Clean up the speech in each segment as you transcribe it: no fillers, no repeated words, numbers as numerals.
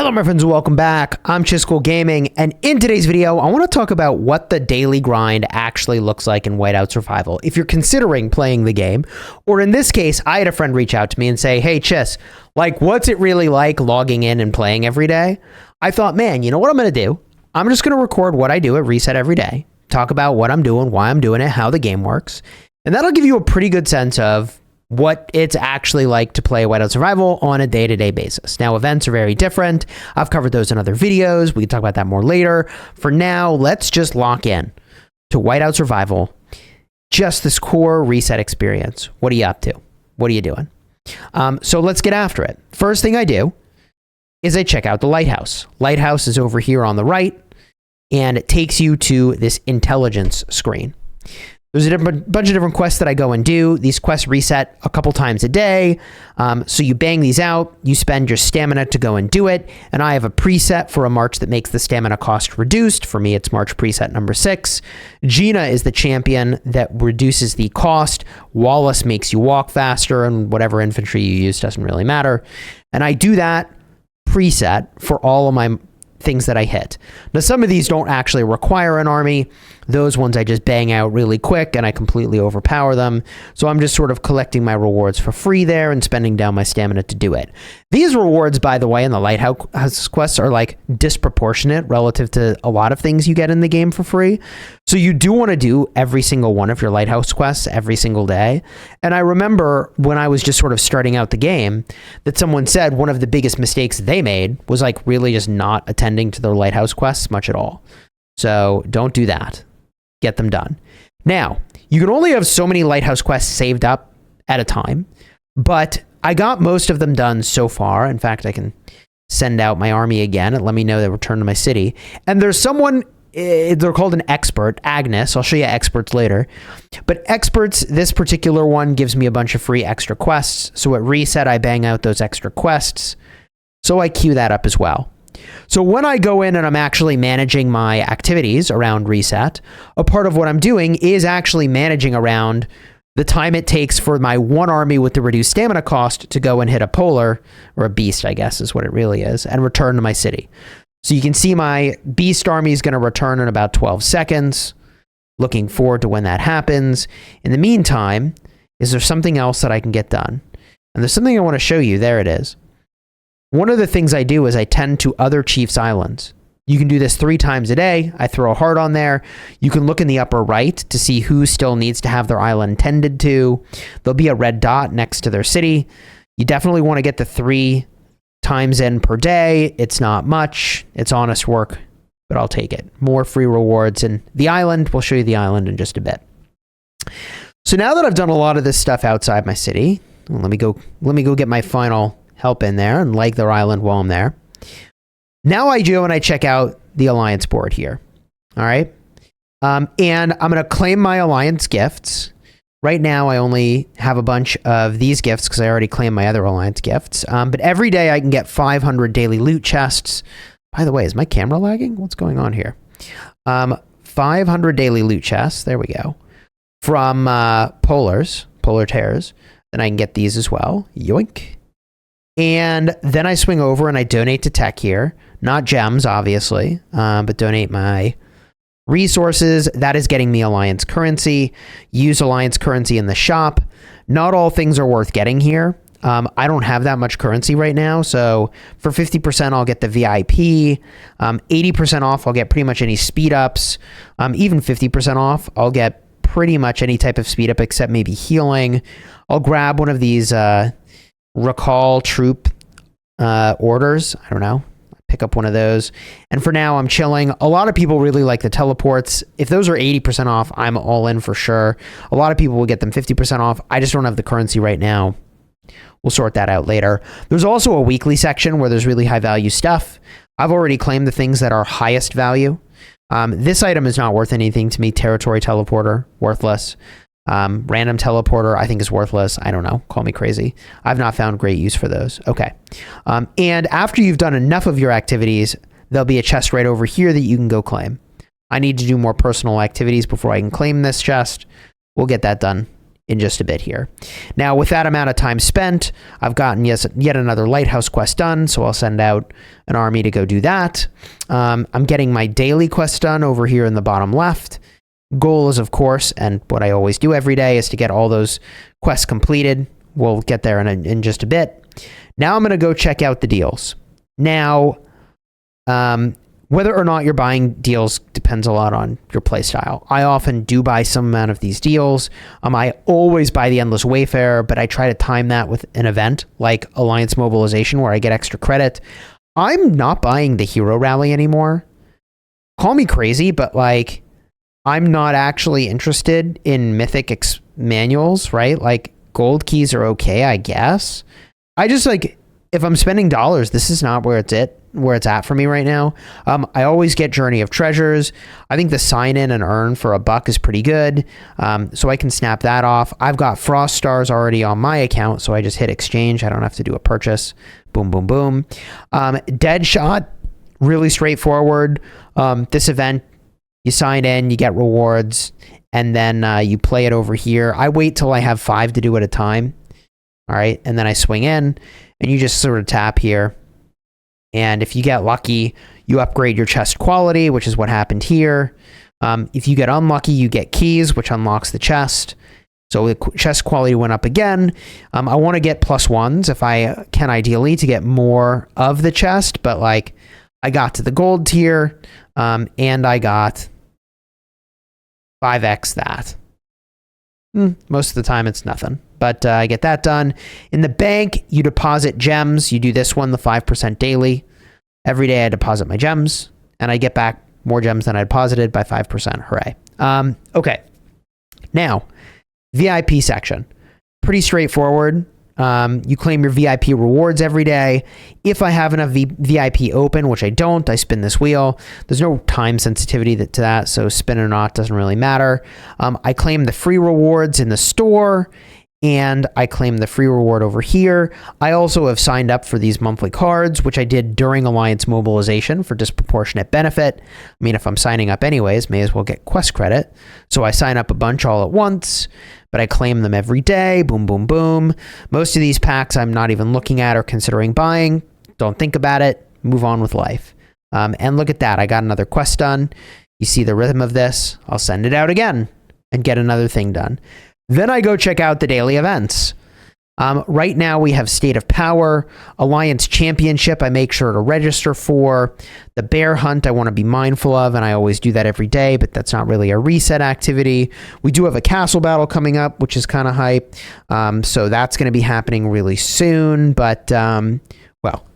Hello my friends, welcome back. I'm Chisco Gaming, and in today's video, I want to talk about what the daily grind actually looks like in Whiteout Survival. If you're considering playing the game, or in this case, I had a friend reach out to me and say, hey Chis, like what's it really like logging in and playing every day? I thought, man, you know what I'm going to do? I'm just going to record what I do at Reset every day, talk about what I'm doing, why I'm doing it, how the game works, and that'll give you a pretty good sense of what it's actually like to play Whiteout Survival on a day-to-day basis. Now, events are very different. I've covered those in other videos. We can talk about that more later. For now, let's just lock in to Whiteout Survival, just this core reset experience. What are you up to? What are you doing? So let's get after it. First thing I do is I check out the Lighthouse. Lighthouse is over here on the right, and it takes you to this intelligence screen. There's a bunch of different quests that I go and do. These quests reset a couple times a day. So you bang these out, you spend your stamina to go and do it. And I have a preset for a march that makes the stamina cost reduced. For me, it's march preset number 6. Gina is the champion that reduces the cost. Wallace makes you walk faster, and whatever infantry you use doesn't really matter. And I do that preset for all of my things that I hit. Now, some of these don't actually require an army. Those ones I just bang out really quick and I completely overpower them. So I'm just sort of collecting my rewards for free there and spending down my stamina to do it. These rewards, by the way, in the Lighthouse quests are like disproportionate relative to a lot of things you get in the game for free. So you do want to do every single one of your Lighthouse quests every single day. And I remember when I was just sort of starting out the game that someone said one of the biggest mistakes they made was like really just not attending to their Lighthouse quests much at all. So don't do that. Get them done. Now, you can only have so many Lighthouse quests saved up at a time, but I got most of them done so far. In fact, I can send out my army again and let me know they return to my city. And there's someone, they're called an expert, Agnes. I'll show you experts later. But experts, this particular one gives me a bunch of free extra quests. So at reset, I bang out those extra quests. So I queue that up as well. So when I go in and I'm actually managing my activities around reset, a part of what I'm doing is actually managing around the time it takes for my one army with the reduced stamina cost to go and hit a polar, or a beast, I guess is what it really is, and return to my city. So you can see my beast army is going to return in about 12 seconds. Looking forward to when that happens. In the meantime, is there something else that I can get done? And there's something I want to show you. There it is. One of the things I do is I tend to other chiefs' islands. You can do this 3 times a day. I throw a heart on there. You can look in the upper right to see who still needs to have their island tended to. There'll be a red dot next to their city. You definitely want to get the 3 times in per day. It's not much. It's honest work, but I'll take it. More free rewards. And the island, we'll show you the island in just a bit. So now that I've done a lot of this stuff outside my city, let me go get my final help in there and like their island while I'm there. Now I go and I check out the alliance board here. All right. And I'm going to claim my alliance gifts. Right now I only have a bunch of these gifts because I already claimed my other alliance gifts. But every day I can get 500 daily loot chests. By the way, is my camera lagging? What's going on here? 500 daily loot chests. There we go. From polar tears. Then I can get these as well. Yoink. And then I swing over and I donate to tech here. Not gems, obviously, but donate my resources. That is getting me alliance currency. Use alliance currency in the shop. Not all things are worth getting here. I don't have that much currency right now, so for 50% I'll get the VIP. 80% off I'll get pretty much any speed ups. Even 50% off I'll get pretty much any type of speed up except maybe healing. I'll grab one of these recall troop orders. I don't know. Pick up one of those. And for now, I'm chilling. A lot of people really like the teleports. If those are 80% off, I'm all in for sure. A lot of people will get them 50% off. I just don't have the currency right now. We'll sort that out later. There's also a weekly section where there's really high value stuff. I've already claimed the things that are highest value. This item is not worth anything to me. Territory teleporter, worthless. Random teleporter, I think is worthless. I don't know. Call me crazy. I've not found great use for those. Okay. And after you've done enough of your activities, there'll be a chest right over here that you can go claim. I need to do more personal activities before I can claim this chest. We'll get that done in just a bit here. Now, with that amount of time spent, I've gotten yet another Lighthouse quest done, so I'll send out an army to go do that. I'm getting my daily quest done over here in the bottom left. Goal is, of course, and what I always do every day, is to get all those quests completed. We'll get there in just a bit. Now I'm going to go check out the deals. Now, whether or not you're buying deals depends a lot on your playstyle. I often do buy some amount of these deals. I always buy the Endless Wayfarer, but I try to time that with an event like Alliance Mobilization where I get extra credit. I'm not buying the Hero Rally anymore. Call me crazy, but like, I'm not actually interested in Mythic manuals, right? Like, gold keys are okay, I guess. I just like, if I'm spending dollars, this is not where it's at for me right now. I always get Journey of Treasures. I think the sign in and earn for $1 is pretty good. So I can snap that off. I've got Frost Stars already on my account, so I just hit exchange. I don't have to do a purchase. Boom, boom, boom. Deadshot, really straightforward. This event, you sign in, you get rewards, and then you play it over here. I wait till I have 5 to do at a time. All right, and then I swing in, and you just sort of tap here. And if you get lucky, you upgrade your chest quality, which is what happened here. If you get unlucky, you get keys, which unlocks the chest. So the chest quality went up again. I want to get +1s if I can, ideally, to get more of the chest. But like, I got to the gold tier, and I got 5x that. Most of the time, it's nothing. But I get that done. In the bank, you deposit gems. You do this one, the 5% daily. Every day I deposit my gems, and I get back more gems than I deposited by 5%. Hooray. Okay. Now, VIP section. Pretty straightforward. You claim your VIP rewards every day. If I have enough VIP open, which I don't, I spin this wheel. There's no time sensitivity to that, so spin or not doesn't really matter. I claim the free rewards in the store, and I claim the free reward over here. I also have signed up for these monthly cards, which I did during Alliance Mobilization for disproportionate benefit. I mean, if I'm signing up anyways, may as well get quest credit. So I sign up a bunch all at once, but I claim them every day. Boom, boom, boom. Most of these packs I'm not even looking at or considering buying. Don't think about it. Move on with life. And look at that. I got another quest done. You see the rhythm of this. I'll send it out again and get another thing done. Then I go check out the daily events. Right now we have State of Power, Alliance Championship I make sure to register for, the Bear Hunt I want to be mindful of, and I always do that every day, but that's not really a reset activity. We do have a castle battle coming up, which is kind of hype, so that's going to be happening really soon, but, well,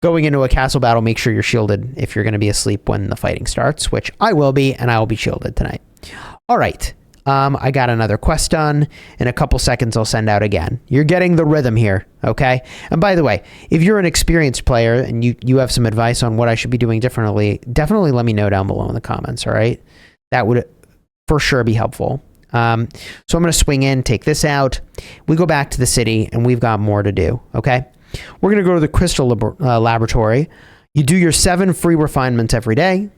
going into a castle battle, make sure you're shielded if you're going to be asleep when the fighting starts, which I will be, and I will be shielded tonight. All right. I got another quest done. In a couple seconds, I'll send out again. You're getting the rhythm here, okay? And by the way, if you're an experienced player and you have some advice on what I should be doing differently, definitely let me know down below in the comments, all right? That would for sure be helpful. So I'm going to swing in, take this out. We go back to the city, and we've got more to do, okay? We're going to go to the Crystal Laboratory. You do your 7 free refinements every day.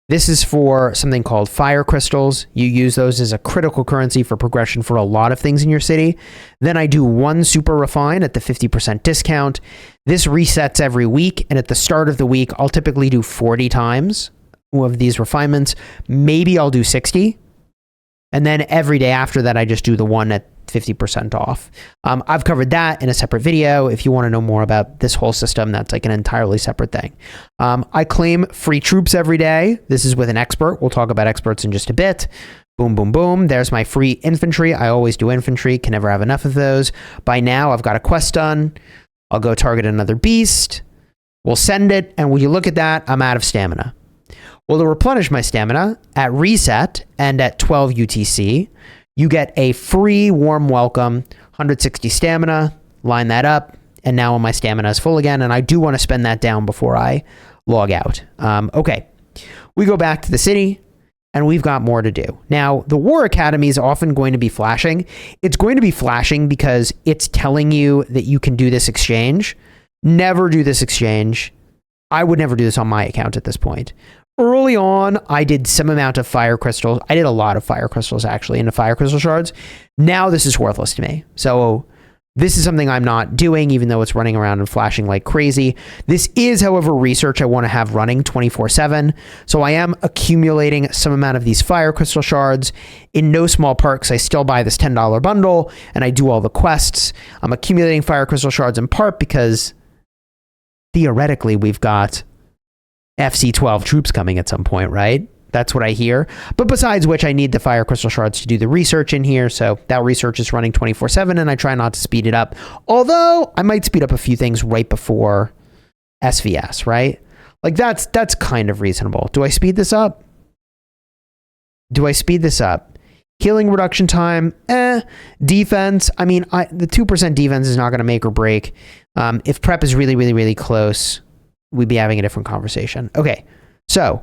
This is for something called fire crystals. You use those as a critical currency for progression for a lot of things in your city. Then I do 1 super refine at the 50% discount. This resets every week, and at the start of the week, I'll typically do 40 times of these refinements. Maybe I'll do 60. And then every day after that, I just do the one at 50% off. I've covered that in a separate video. If you want to know more about this whole system, that's like an entirely separate thing. I claim free troops every day. This is with an expert. We'll talk about experts in just a bit. Boom, boom, boom. There's my free infantry. I always do infantry. Can never have enough of those. By now, I've got a quest done. I'll go target another beast. We'll send it. And when you look at that, I'm out of stamina. Well, to replenish my stamina, at reset and at 12 UTC, you get a free warm welcome, 160 stamina, line that up, and now my stamina is full again, and I do want to spend that down before I log out. Okay, we go back to the city, and we've got more to do. Now, the War Academy is often going to be flashing. It's going to be flashing because it's telling you that you can do this exchange. Never do this exchange. I would never do this on my account at this point. Early on, I did some amount of fire crystals. I did a lot of fire crystals, actually, into fire crystal shards. Now this is worthless to me. So this is something I'm not doing, even though it's running around and flashing like crazy. This is, however, research I want to have running 24/7. So I am accumulating some amount of these fire crystal shards in no small part because I still buy this $10 bundle and I do all the quests. I'm accumulating fire crystal shards in part because theoretically we've got FC-12 troops coming at some point, right? That's what I hear. But besides which, I need the fire crystal shards to do the research in here. So that research is running 24/7 and I try not to speed it up. Although I might speed up a few things right before SVS, right? Like that's kind of reasonable. Do I speed this up? Healing reduction time, defense. I mean, the 2% defense is not going to make or break. If prep is really, really, really close, we'd be having a different conversation. Okay, so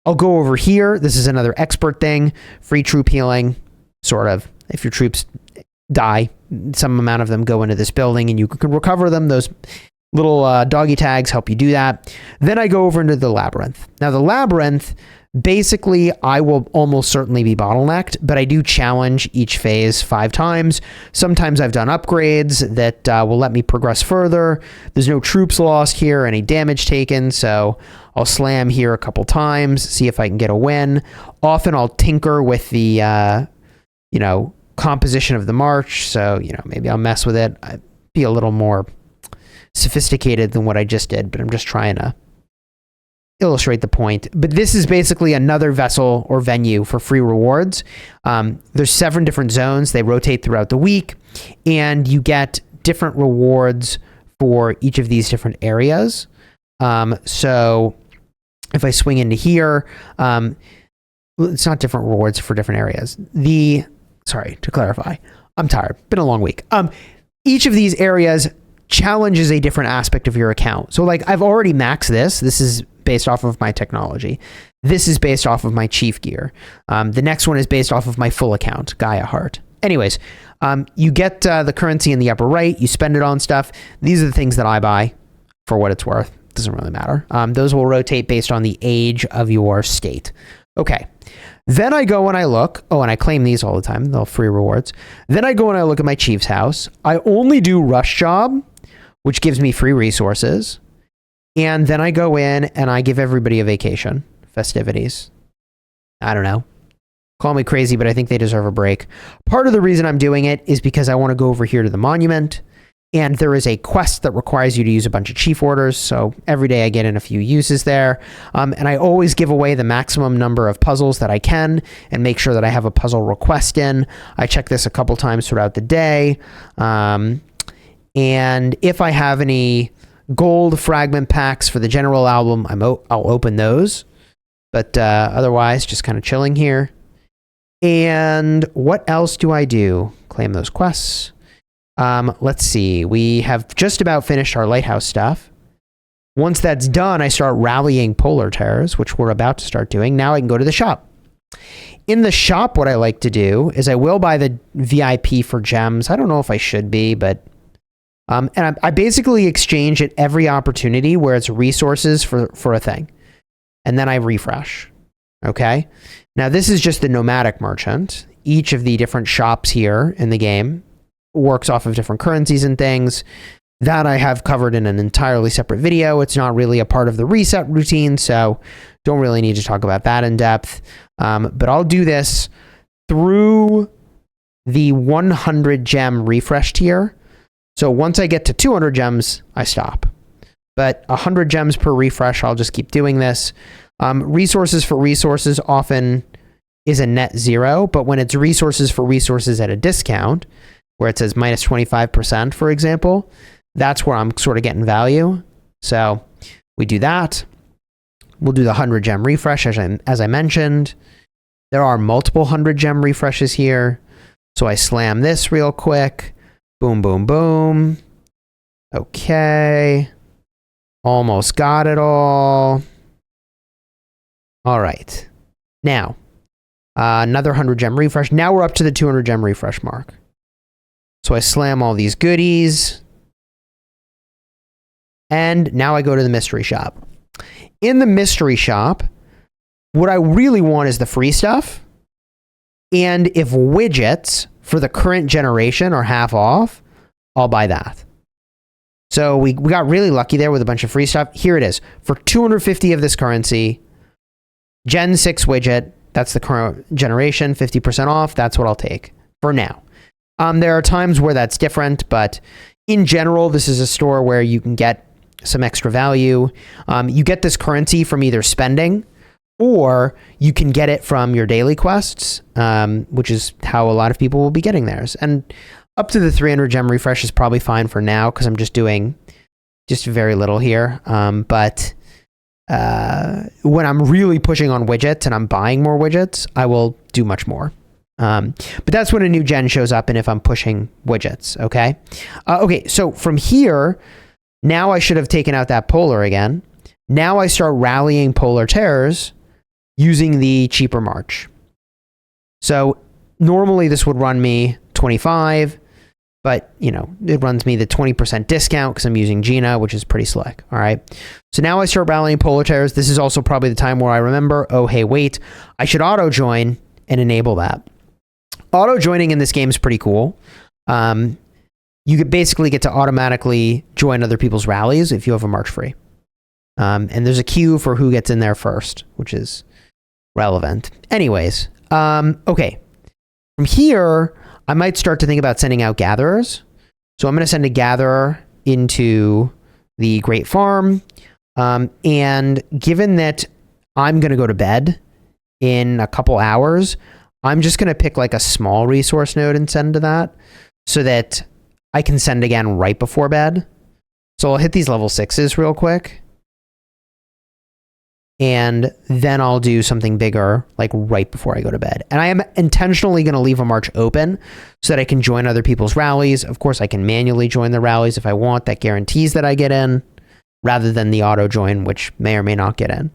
I'll go over here. This is another expert thing. Free troop healing, sort of. If your troops die, some amount of them go into this building and you can recover them. Those little doggy tags help you do that. Then I go over into the labyrinth. Now the labyrinth, basically I will almost certainly be bottlenecked, but I do challenge each phase 5 times. Sometimes I've done upgrades that will let me progress further. There's no troops lost here, any damage taken, so I'll slam here a couple times, see if I can get a win. Often I'll tinker with the, composition of the march. So, maybe I'll mess with it. I'd be a little more sophisticated than what I just did, but I'm just trying to illustrate the point. But this is basically another vessel or venue for free rewards. There's 7 different zones. They rotate throughout the week, and you get different rewards for each of these different areas. So if I swing into here, it's not different rewards for different areas. Sorry, to clarify, I'm tired. Been a long week. Each of these areas challenges a different aspect of your account. So like I've already maxed this. This is based off of my technology. This is based off of my chief gear. The next one is based off of my full account, Gaia Heart. Anyways, you get the currency in the upper right. You spend it on stuff. These are the things that I buy for what it's worth. Doesn't really matter. Those will rotate based on the age of your state. Okay. Then I go and I look. Oh, and I claim these all the time. They're free rewards. Then I go and I look at my chief's house. I only do rush job, which gives me free resources. And then I go in and I give everybody a vacation, festivities. I don't know. Call me crazy, but I think they deserve a break. Part of the reason I'm doing it is because I want to go over here to the monument. And there is a quest that requires you to use a bunch of chief orders. So every day I get in a few uses there. And I always give away the maximum number of puzzles that I can and make sure that I have a puzzle request in. I check this a couple times throughout the day. And if I have any gold fragment packs for the general album, I'll open those. But otherwise, just kind of chilling here. And what else do I do? Claim those quests. Let's see. We have just about finished our Lighthouse stuff. Once that's done, I start rallying polar terrors, which we're about to start doing. Now I can go to the shop. In the shop, what I like to do is I will buy the VIP for gems. I don't know if I should be, but and I basically exchange at every opportunity where it's resources for a thing. And then I refresh. Okay. Now this is just the nomadic merchant. Each of the different shops here in the game works off of different currencies and things that I have covered in an entirely separate video. It's not really a part of the reset routine, so don't really need to talk about that in depth. But I'll do this through the 100 gem refresh tier. So once I get to 200 gems, I stop. But 100 gems per refresh, I'll just keep doing this. Resources for resources often is a net 0, but when it's resources for resources at a discount, where it says minus 25%, for example, that's where I'm sort of getting value. So we do that. We'll do the 100 gem refresh, as I mentioned. There are multiple 100 gem refreshes here. So I slam this real quick. Boom, boom, boom. Okay. Almost got it all. All right. Now, another 100 gem refresh. Now we're up to the 200 gem refresh mark. So I slam all these goodies. And now I go to the mystery shop. In the mystery shop, what I really want is the free stuff. And if widgets for the current generation or half off, I'll buy that. So we got really lucky there with a bunch of free stuff. Here it is. For 250 of this currency, Gen 6 widget, that's the current generation, 50% off. That's what I'll take for now. There are times where that's different, but in general, this is a store where you can get some extra value. You get this currency from either spending, or you can get it from your daily quests, which is how a lot of people will be getting theirs. And up to the 300 gem refresh is probably fine for now because I'm just doing very little here. But when I'm really pushing on widgets and I'm buying more widgets, I will do much more. But that's when a new gen shows up and if I'm pushing widgets, okay? Okay, so from here, now I should have taken out that polar again. Now I start rallying polar terrors using the cheaper march. So normally this would run me 25, but you know, it runs me the 20% discount because I'm using Gina, which is pretty slick. All right. So now I start rallying polar terrors. This is also probably the time where I remember, oh, hey, wait, I should auto join and enable that. Auto joining in this game is pretty cool. You basically get to automatically join other people's rallies if you have a march free. And there's a queue for who gets in there first, which is relevant. Anyways, okay. From here, I might start to think about sending out gatherers. So I'm going to send a gatherer into the Great Farm. And given that I'm going to go to bed in a couple hours, I'm just going to pick like a small resource node and send to that so that I can send again right before bed. So I'll hit these level 6s real quick. And then I'll do something bigger like right before I go to bed. And I am intentionally going to leave a march open so that I can join other people's rallies. Of course, I can manually join the rallies if I want. That guarantees that I get in rather than the auto join, which may or may not get in,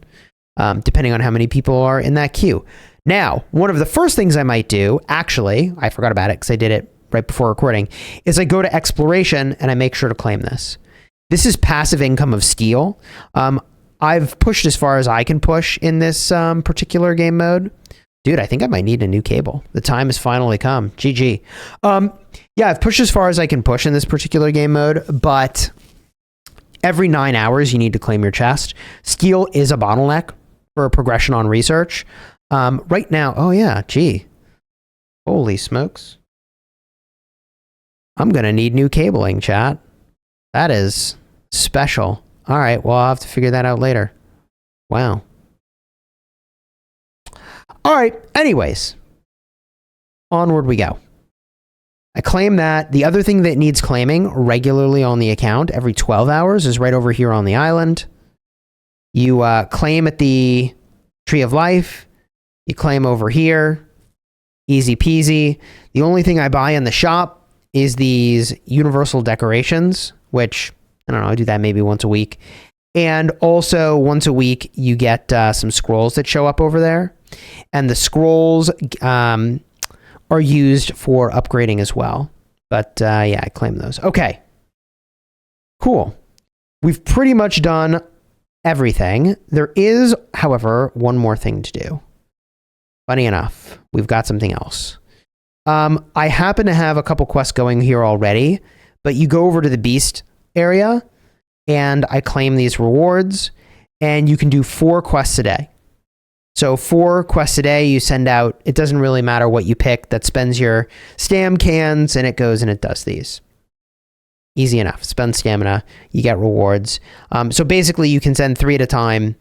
depending on how many people are in that queue. Now, one of the first things I might do, actually, I forgot about it because I did it right before recording, is I go to exploration and I make sure to claim this. This is passive income of steel. I've pushed as far as I can push in this particular game mode. Dude, I think I might need a new cable. The time has finally come. GG. Yeah, I've pushed as far as I can push in this particular game mode, but every 9 hours you need to claim your chest. Steel is a bottleneck for progression on research. Right now, oh yeah, gee. Holy smokes. I'm going to need new cabling, chat. That is special. All right, well, I'll have to figure that out later. Wow. All right, anyways. Onward we go. I claim that. The other thing that needs claiming regularly on the account every 12 hours is right over here on the island. You claim at the Tree of Life. You claim over here. Easy peasy. The only thing I buy in the shop is these universal decorations, which, I don't know, I do that maybe once a week. And also once a week, you get some scrolls that show up over there. And the scrolls are used for upgrading as well. But yeah, I claim those. Okay. Cool. We've pretty much done everything. There is, however, one more thing to do. Funny enough, we've got something else. I happen to have a couple quests going here already, but you go over to the Beast area, and I claim these rewards, and you can do 4 quests a day. So 4 quests a day, you send out, it doesn't really matter what you pick, that spends your stam cans, and it goes and it does these. Easy enough. Spend stamina, you get rewards. So basically, you can send 3 at a time,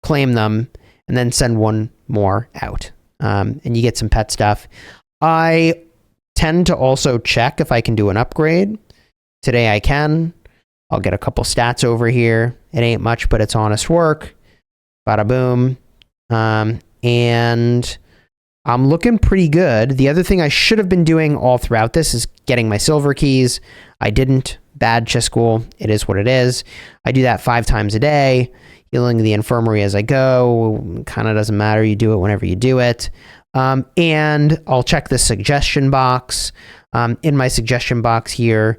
claim them, and then send 1 more out. And you get some pet stuff. I tend to also check if I can do an upgrade. Today I can. I'll get a couple stats over here. It ain't much, but it's honest work. Bada boom. And I'm looking pretty good. The other thing I should have been doing all throughout this is getting my silver keys. I didn't. Bad Chiscool. It is what it is. I do that 5 times a day. Healing the infirmary as I go. Kind of doesn't matter. You do it whenever you do it. And I'll check the suggestion box. In my suggestion box here,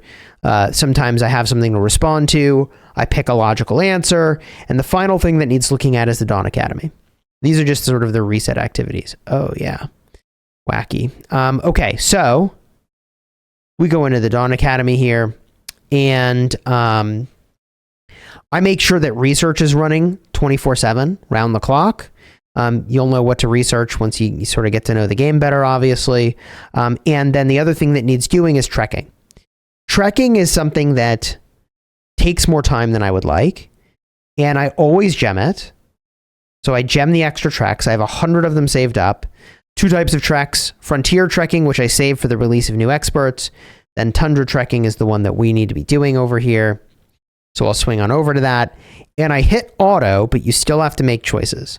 sometimes I have something to respond to. I pick a logical answer. And the final thing that needs looking at is the Dawn Academy. These are just sort of the reset activities. Oh, yeah. Wacky. Okay, so we go into the Dawn Academy here, and I make sure that research is running 24/7, round the clock. You'll know what to research once you sort of get to know the game better, obviously. And then the other thing that needs doing is trekking. Trekking is something that takes more time than I would like, and I always gem it. So I gem the extra treks. I have 100 of them saved up. 2 types of treks: frontier trekking, which I save for the release of new experts. Then Tundra trekking is the one that we need to be doing over here. So I'll swing on over to that. And I hit auto, but you still have to make choices.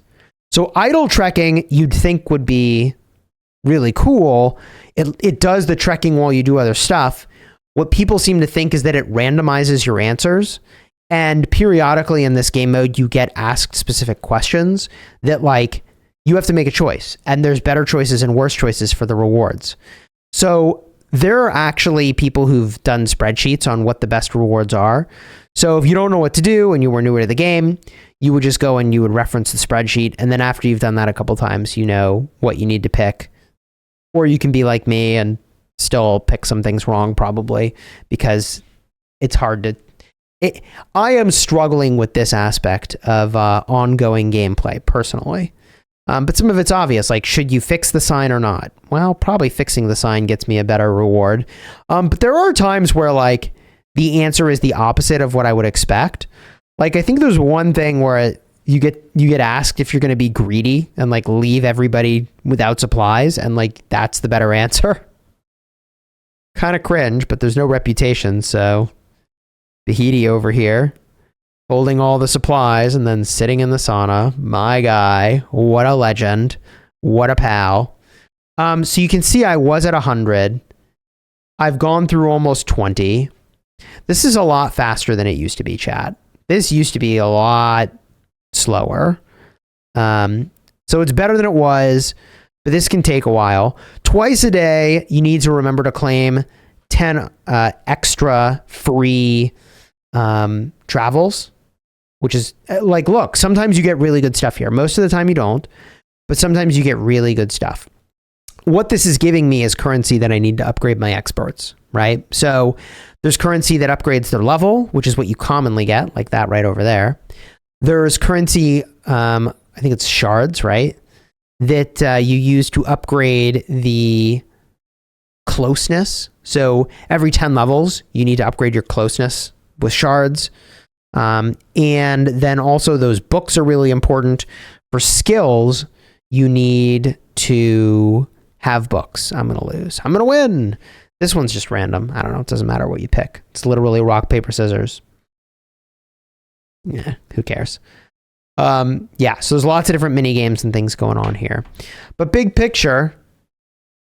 So idle trekking, you'd think would be really cool. It does the trekking while you do other stuff. What people seem to think is that it randomizes your answers. And periodically in this game mode, you get asked specific questions that, like, you have to make a choice. And there's better choices and worse choices for the rewards. So there are actually people who've done spreadsheets on what the best rewards are. So if you don't know what to do and you were newer to the game, you would just go and you would reference the spreadsheet. And then after you've done that a couple times, you know what you need to pick. Or you can be like me and still pick some things wrong, probably, because it's hard to... I am struggling with this aspect of ongoing gameplay, personally. But some of it's obvious, like, should you fix the sign or not? Well, probably fixing the sign gets me a better reward. But there are times where, like, the answer is the opposite of what I would expect. Like, I think there's one thing where you get asked if you're going to be greedy and, like, leave everybody without supplies, and, like, that's the better answer. Kind of cringe, but there's no reputation, so... Bahidi over here, holding all the supplies and then sitting in the sauna. My guy, what a legend. What a pal. So you can see I was at 100. I've gone through almost 20. This is a lot faster than it used to be, chat. This used to be a lot slower. So it's better than it was, but this can take a while. Twice a day, you need to remember to claim 10 extra free travels, which is like, look, sometimes you get really good stuff here. Most of the time you don't, but sometimes you get really good stuff. What this is giving me is currency that I need to upgrade my experts, right? So there's currency that upgrades their level, which is what you commonly get, like that right over there. There's currency, I think it's shards, right? That you use to upgrade the closeness. So every 10 levels, you need to upgrade your closeness with shards. And then also those books are really important. For skills, you need to have books. I'm going to lose. I'm going to win. This one's just random. I don't know. It doesn't matter what you pick. It's literally rock, paper, scissors. Yeah, who cares? Yeah, so there's lots of different mini games and things going on here. But big picture,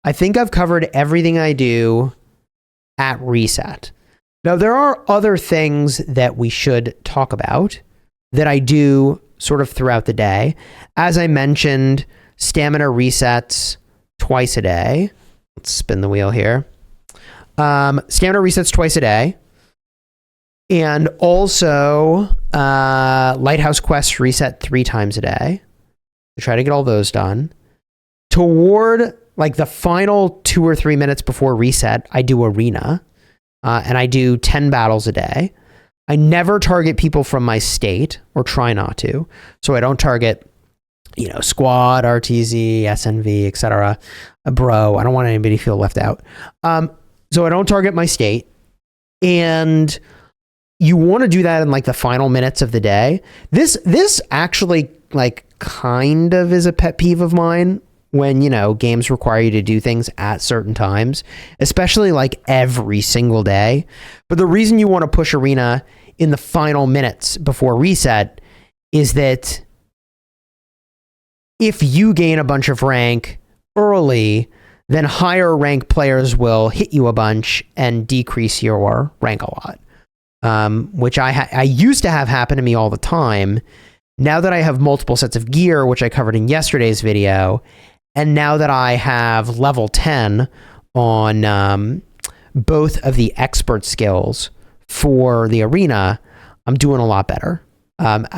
I think I've covered everything I do at reset. Now, there are other things that we should talk about that I do sort of throughout the day. As I mentioned, stamina resets twice a day. Let's spin the wheel here. Stamina resets twice a day. And also, Lighthouse quests reset 3 times a day. I try to get all those done. Toward like the final 2 or 3 minutes before reset, I do arena. And I do 10 battles a day. I never target people from my state, or try not to. So I don't target, squad, RTZ, SNV, etc. Bro, I don't want anybody to feel left out. So I don't target my state. And you want to do that in like the final minutes of the day. This actually like kind of is a pet peeve of mine. When, games require you to do things at certain times, especially like every single day. But the reason you want to push arena in the final minutes before reset is that if you gain a bunch of rank early, then higher rank players will hit you a bunch and decrease your rank a lot, which I used to have happen to me all the time. Now that I have multiple sets of gear, which I covered in yesterday's video, and now that I have level 10 on both of the expert skills for the arena, I'm doing a lot better.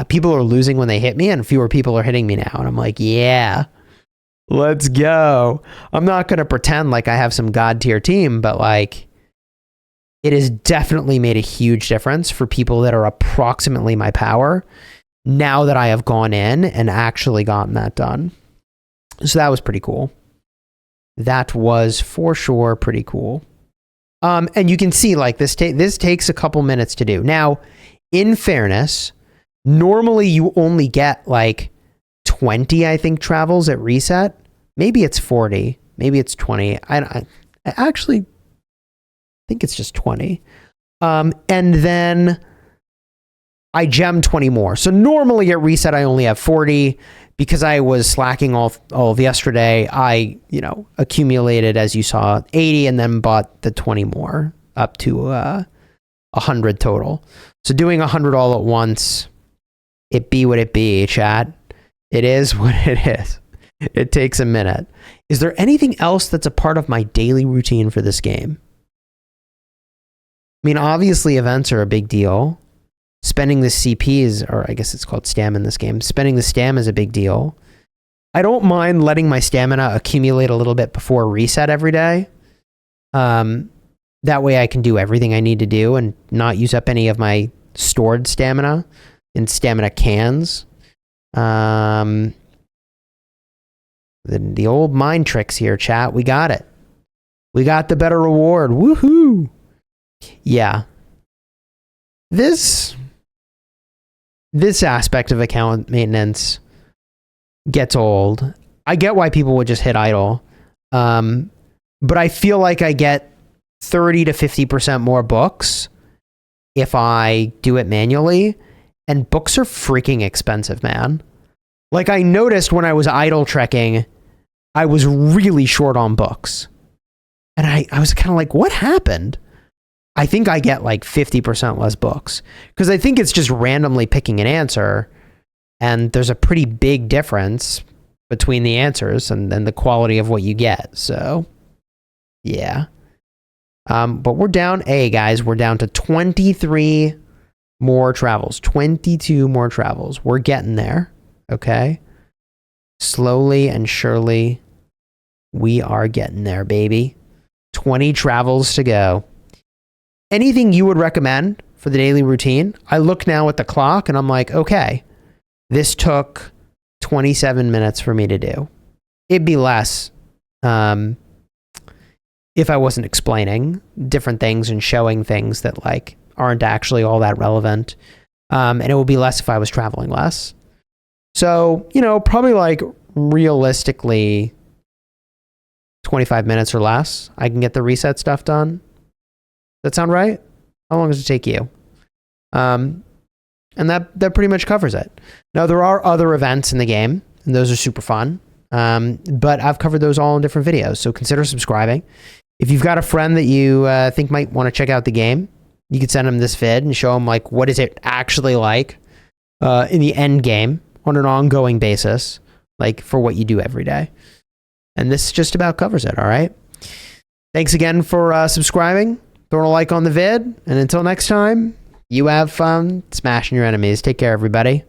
People are losing when they hit me, and fewer people are hitting me now. And I'm like, yeah, let's go. I'm not going to pretend like I have some god tier team, but like, it has definitely made a huge difference for people that are approximately my power now that I have gone in and actually gotten that done. So that was pretty cool. That was for sure pretty cool. And you can see like this takes a couple minutes to do. Now, in fairness, normally you only get like 20, I think, travels at reset. Maybe it's 40. Maybe it's 20. I actually think it's just 20. And then I gem 20 more. So normally at reset, I only have 40. Because I was slacking all of yesterday, I, accumulated, as you saw, 80 and then bought the 20 more up to 100 total. So doing 100 all at once, it be what it be, chat. It is what it is. It takes a minute. Is there anything else that's a part of my daily routine for this game? I mean, obviously events are a big deal. Spending the CPs, or I guess it's called stam in this game, spending the stam is a big deal. I don't mind letting my stamina accumulate a little bit before reset every day. That way I can do everything I need to do and not use up any of my stored stamina in stamina cans. The old mind tricks here, chat. We got it. We got the better reward. Woohoo! Yeah. This aspect of account maintenance gets old. I get why people would just hit idle. But I feel like I get 30 to 50% more books if I do it manually. And books are freaking expensive, man. Like I noticed when I was idle trekking, I was really short on books. And I was kind of like, what happened? I think I get like 50% less books because I think it's just randomly picking an answer and there's a pretty big difference between the answers and then the quality of what you get. So yeah. But we're down, guys, we're down to 23 more travels, 22 more travels. We're getting there. Okay. Slowly and surely we are getting there, baby. 20 travels to go. Anything you would recommend for the daily routine? I look now at the clock and I'm like, okay, this took 27 minutes for me to do. It'd be less if I wasn't explaining different things and showing things that like aren't actually all that relevant. And it would be less if I was traveling less. So, probably like realistically 25 minutes or less, I can get the reset stuff done. That sound right? How long does it take you? And that pretty much covers it. Now, there are other events in the game, and those are super fun. But I've covered those all in different videos, so consider subscribing. If you've got a friend that you think might want to check out the game, you could send them this vid and show them, like, what is it actually like in the end game on an ongoing basis, like, for what you do every day. And this just about covers it, all right? Thanks again for subscribing. Throw a like on the vid, and until next time, you have fun smashing your enemies. Take care, everybody.